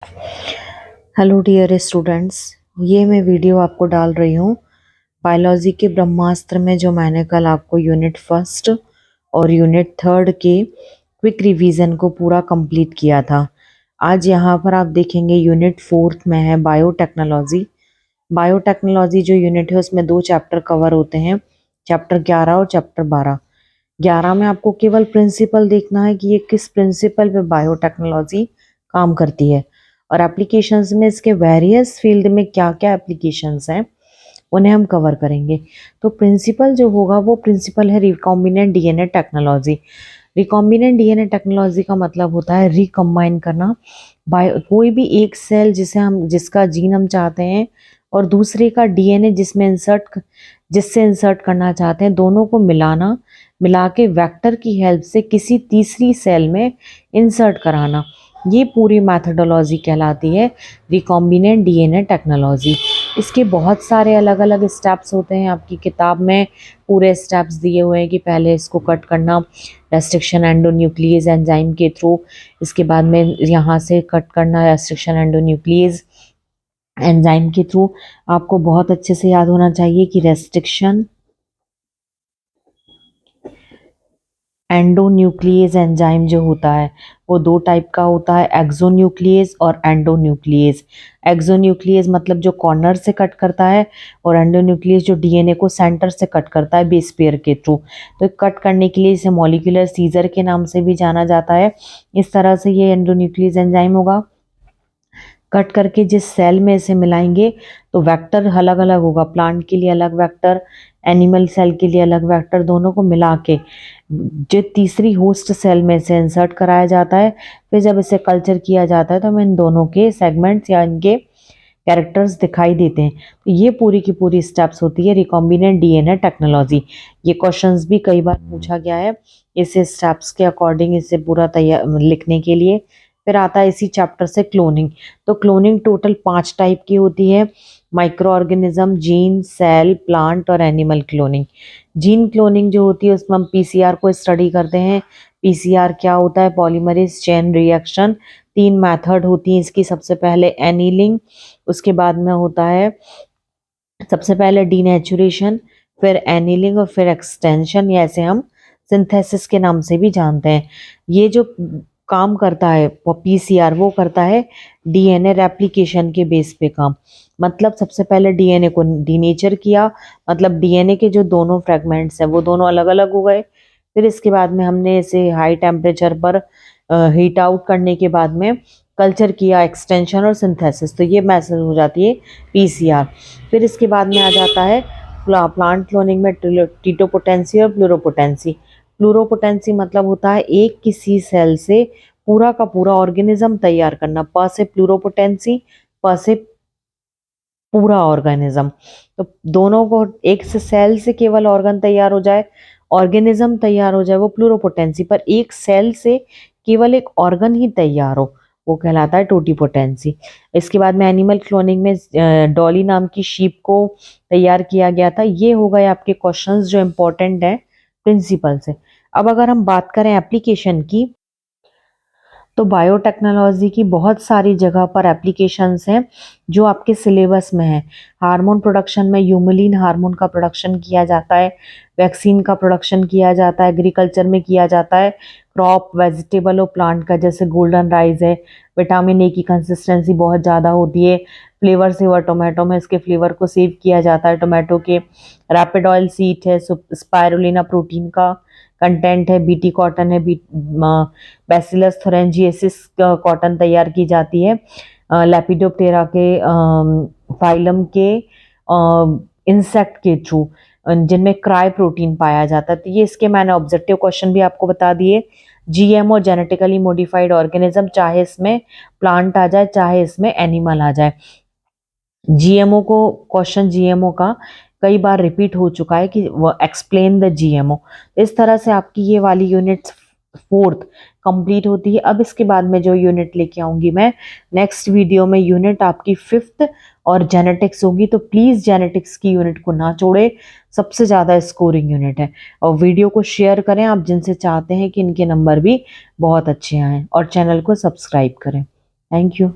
Hello dear students, ये मैं video आपको डाल रही हूँ बायोलॉजी के ब्रह्मास्त्र में, जो मैंने कल आपको यूनिट फर्स्ट और यूनिट थर्ड के क्विक रिवीजन को पूरा कंप्लीट किया था। आज यहाँ पर आप देखेंगे यूनिट फोर्थ में है बायोटेक्नोलॉजी। बायोटेक्नोलॉजी जो यूनिट है उसमें 2 चैप्टर कवर होते हैं, चैप्टर 11 और चैप्टर 12। 11 में आपको केवल प्रिंसिपल देखना है कि ये किस प्रिंसिपल पे बायोटेक्नोलॉजी काम करती है, और एप्लीकेशंस में इसके वेरियस फील्ड में क्या क्या एप्लीकेशंस हैं उन्हें हम कवर करेंगे। तो प्रिंसिपल जो होगा वो प्रिंसिपल है recombinant DNA technology. Recombinant DNA technology का मतलब होता है रिकम्बाइन करना बायो, कोई भी एक सेल जिसका जीन हम चाहते हैं और दूसरे का डीएनए जिससे इंसर्ट करना चाहते हैं, दोनों को मिला के वेक्टर की हेल्प से किसी तीसरी सेल में इंसर्ट कराना, ये पूरी मैथडोलॉजी कहलाती है रिकॉम्बिनेंट डीएनए टेक्नोलॉजी। इसके बहुत सारे अलग अलग स्टेप्स होते हैं, आपकी किताब में पूरे स्टेप्स दिए हुए हैं कि पहले इसको कट करना रेस्ट्रिक्शन एंडोन्यूक्लियस एंजाइम के थ्रू, इसके बाद में यहाँ से कट करना रेस्ट्रिक्शन एंडोन्यूक्लियस एंजाइम के थ्रू। आपको बहुत अच्छे से याद होना चाहिए कि रेस्ट्रिक्शन एंडोन्यूक्लियस एंजाइम जो होता है वो 2 टाइप का होता है, एक्सोन्यूक्लियस और एंडोन्यूक्लियस। एक्सोन्यूक्लियस मतलब जो कॉर्नर से कट करता है, और एंडोन्यूक्लियस जो डीएनए को सेंटर से कट करता है बेस पेयर के थ्रू। तो कट करने के लिए इसे मॉलिक्यूलर सीजर के नाम से भी जाना जाता है। इस तरह से ये एंडोन्यूक्लियस एंजाइम होगा, कट करके जिस सेल में इसे मिलाएंगे तो वेक्टर अलग अलग होगा, प्लांट के लिए अलग वेक्टर, एनिमल सेल के लिए अलग वेक्टर, दोनों को मिला के जो तीसरी होस्ट सेल में से इंसर्ट कराया जाता है। फिर जब इसे कल्चर किया जाता है तो हमें इन दोनों के सेगमेंट्स या इनके कैरेक्टर्स दिखाई देते हैं। तो ये पूरी की पूरी स्टेप्स होती है रिकॉम्बिनेंट डीएनए टेक्नोलॉजी। ये क्वेश्चंस भी कई बार पूछा गया है इसे स्टेप्स के अकॉर्डिंग, इसे पूरा तैयार लिखने के लिए। फिर आता है इसी चैप्टर से क्लोनिंग। तो क्लोनिंग टोटल 5 टाइप की होती है, micro organism, gene, cell, plant और एनिमल क्लोनिंग। जीन क्लोनिंग जो होती है उसमें हम पीसीआर को स्टडी करते हैं। पीसीआर क्या होता है? Polymerase chain reaction. 3 मेथड होती हैं इसकी। सबसे पहले एनीलिंग, उसके बाद में होता है सबसे पहले डीनेचुरेशन, फिर एनीलिंग और फिर एक्सटेंशन, या ऐसे हम सिंथेसिस के नाम से भी जानते हैं। ये जो काम करता है पीसीआर वो करता है डीएनए रेप्लिकेशन के बेस पे काम। मतलब सबसे पहले डीएनए को डीनेचर किया, मतलब डीएनए के जो दोनों फ्रेगमेंट्स हैं वो दोनों अलग अलग हो गए। फिर इसके बाद में हमने इसे हाई टेम्परेचर पर हीट आउट करने के बाद में कल्चर किया, एक्सटेंशन और सिंथेसिस। तो ये मैसेज हो जाती है पीसीआर। फिर इसके बाद में आ जाता है प्लांट क्लोनिंग में टीटोपोटेंसी और प्लूरोपोटेंसी। प्लूरोपोटेंसी मतलब होता है एक किसी सेल से पूरा का पूरा ऑर्गेनिज्म तैयार करना। प से प्लूरोपोटेंसी, प से पूरा ऑर्गेनिज्म। तो दोनों को, एक से सेल से केवल ऑर्गन तैयार हो जाए, ऑर्गेनिज्म तैयार हो जाए, वो प्लूरोपोटेंसी। पर एक सेल से केवल एक ऑर्गन ही तैयार हो, वो कहलाता है टोटीपोटेंसी। इसके बाद में एनिमल क्लोनिंग में डॉली नाम की शीप को तैयार किया गया था। ये हो गए आपके क्वेश्चंस जो इम्पोर्टेंट हैं प्रिंसिपल से। अब अगर हम बात करें एप्लीकेशन की, तो बायोटेक्नोलॉजी की बहुत सारी जगह पर एप्लीकेशंस हैं जो आपके सिलेबस में है। हार्मोन प्रोडक्शन में ह्यूमुलिन हार्मोन का प्रोडक्शन किया जाता है, वैक्सीन का प्रोडक्शन किया जाता है, एग्रीकल्चर में किया जाता है, क्रॉप, वेजिटेबल और प्लांट का, जैसे गोल्डन राइस है, विटामिन ए की कंसिस्टेंसी बहुत ज़्यादा होती है, फ्लेवर सेवर टोमेटो में इसके फ्लेवर को सेव किया जाता है टोमेटो के। रैपिड ऑयल सीड है, स्पायरुलिना प्रोटीन का कंटेंट है, बीटी कॉटन है, बैसिलस थोरेंजिएसिस कॉटन तैयार की जाती है लेपिडोप्टेरा के फाइलम के इंसेक्ट के थ्रू, जिनमें क्राई प्रोटीन पाया जाता है। तो ये इसके मैंने ऑब्जेक्टिव क्वेश्चन भी आपको बता दिए। जीएमओ जेनेटिकली मॉडिफाइड ऑर्गेनिज्म, चाहे इसमें प्लांट आ जाए चाहे इसमें एनिमल आ जाए। जीएमओ को, क्वेश्चन जीएमओ का कई बार रिपीट हो चुका है कि वो एक्सप्लेन द जीएमओ। इस तरह से आपकी ये वाली यूनिट फोर्थ कंप्लीट होती है। अब इसके बाद में जो यूनिट लेके आऊंगी मैं नेक्स्ट वीडियो में, यूनिट आपकी फिफ्थ और जेनेटिक्स होगी। तो प्लीज जेनेटिक्स की यूनिट को ना छोड़े, सबसे ज्यादा स्कोरिंग यूनिट है। और वीडियो को शेयर करें आप जिनसे चाहते हैं कि इनके नंबर भी बहुत अच्छे आए, और चैनल को सब्सक्राइब करें। Thank you.